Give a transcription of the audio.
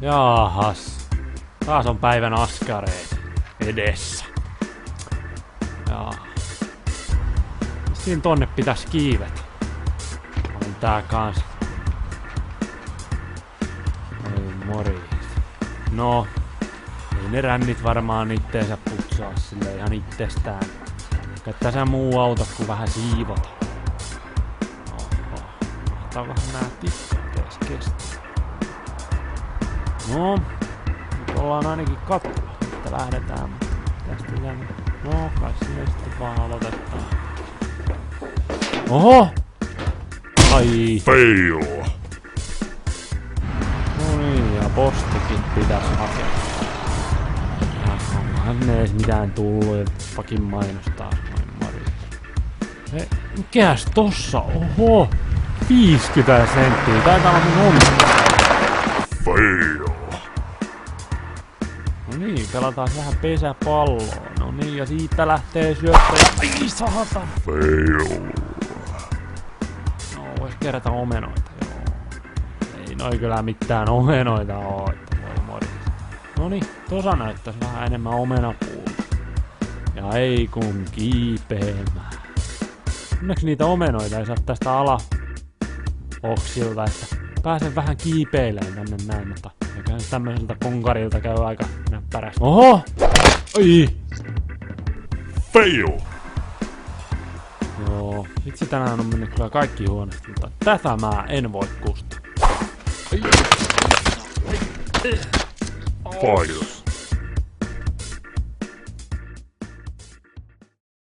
Jaahas. Taas on päivän askareet edessä. Jaa. Siinä tonne pitäis kiivetä. On tää kans. Oi morjens. No. Ei ne rännit varmaan itteensä putsaa sille ihan itsestään. Kai tässä muu auta kuin vähän siivota. Oho. Mahtaa vähän nää tippees kestää. No. Nyt ollaan ainakin kattolla, että lähdetään. Tästä tänne. No, kai sinne sitten vaan aloitetaan. Oho! Ai! Fail! No niin, ja postikin pitäis hakea. Onhan ne ees mitään tullut, ja fucking mainostaa. Noin Mari. Hei, mikäs tossa? Oho! 50 senttiä, taitaa olla mun omista. Fail! No niin, pelataan vähän pesäpalloa. No niin, ja siitä lähtee syöttäjä. Ai saatan! Fail! No, vois kerätä omenoita, joo. Ei noi kyllä mitään omenoita oo, että voi morjens. Noniin, tossa näyttäis vähän enemmän omenapuuta. Ja ei kun kiipeämään. Onneksi niitä omenoita ei saa tästä alaoksilta, että pääsen vähän kiipeilemään tänne näin, mutta eiköhän tämmöiseltä konkarilta käy aika näppärästi. Oho! Ai! Fail! Joo, vitsi tänään on mennyt kyllä kaikki huonosti, mutta tätä mä en voi kustaa. Fail!